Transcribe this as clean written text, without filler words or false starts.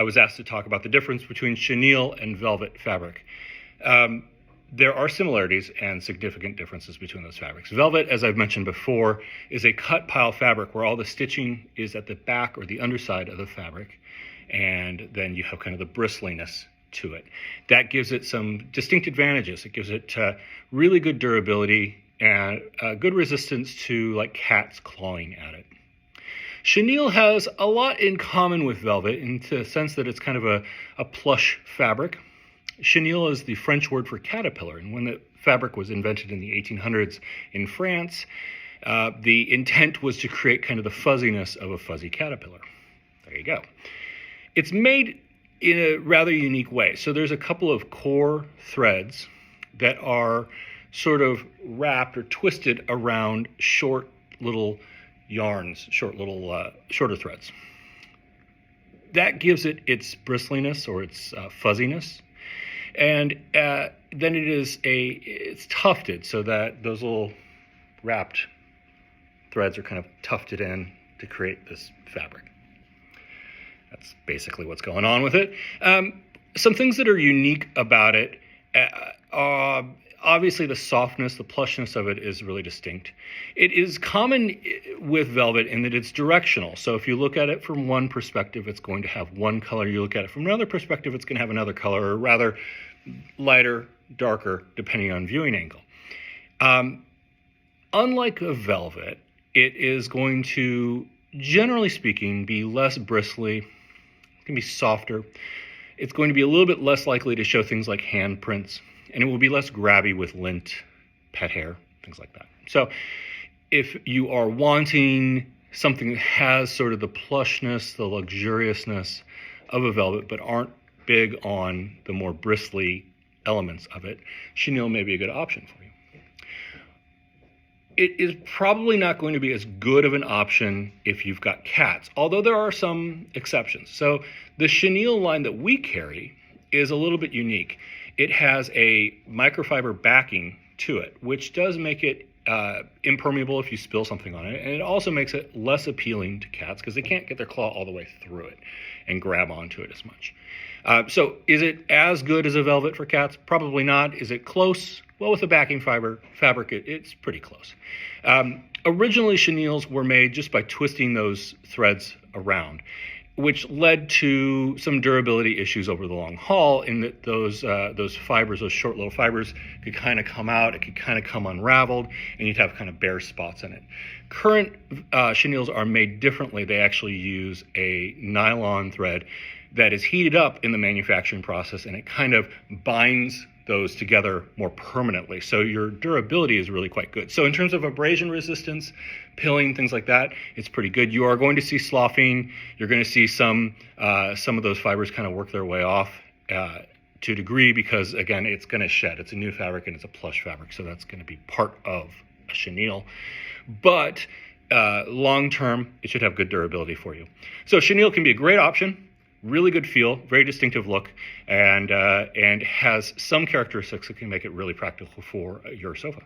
I was asked to talk about the difference between chenille and velvet fabric. There are similarities and significant differences between those fabrics. Velvet, as I've mentioned before, is a cut pile fabric where all the stitching is at the back or the underside of the fabric, and then you have kind of the bristliness to it. That gives it some distinct advantages. It gives it really good durability and good resistance to like cats clawing at it. Chenille has a lot in common with velvet in the sense that it's kind of a plush fabric. Chenille is the French word for caterpillar, and when the fabric was invented in the 1800s in France, the intent was to create kind of the fuzziness of a fuzzy caterpillar. There you go. It's made in a rather unique way. So there's a couple of core threads that are sort of wrapped or twisted around short little yarns, shorter threads. That gives it its bristliness or its fuzziness. And then it's tufted so that those little wrapped threads are kind of tufted in to create this fabric. That's basically what's going on with it. Some things that are unique about it, obviously the softness, the plushness of it is really distinct. It is common with velvet in that it's directional. So if you look at it from one perspective, it's going to have one color. You look at it from another perspective, it's going to have another color, or rather lighter, darker, depending on viewing angle. Unlike a velvet, it is going to, generally speaking, be less bristly. It can be softer. It's going to be a little bit less likely to show things like handprints, and it will be less grabby with lint, pet hair, things like that. So if you are wanting something that has sort of the plushness, the luxuriousness of a velvet, but aren't big on the more bristly elements of it, chenille may be a good option for you. It is probably not going to be as good of an option if you've got cats, although there are some exceptions. So the chenille line that we carry is a little bit unique. It has a microfiber backing to it, which does make it impermeable if you spill something on it. And it also makes it less appealing to cats because they can't get their claw all the way through it and grab onto it as much. So is it as good as a velvet for cats? Probably not. Is it close? Well, with the backing fabric, it's pretty close. Originally, chenilles were made just by twisting those threads around, which led to some durability issues over the long haul in that those fibers, those short little fibers, could kind of come out, it could kind of come unraveled, and you'd have kind of bare spots in it. Current chenilles are made differently. They actually use a nylon thread that is heated up in the manufacturing process, and it kind of binds those together more permanently. So your durability is really quite good. So in terms of abrasion resistance, pilling, things like that, it's pretty good. You are going to see sloughing. You're going to see some of those fibers kind of work their way off to a degree because, again, it's going to shed. It's a new fabric and it's a plush fabric, so that's going to be part of a chenille. But long term, it should have good durability for you. So chenille can be a great option. Really good feel, very distinctive look, and has some characteristics that can make it really practical for your sofa.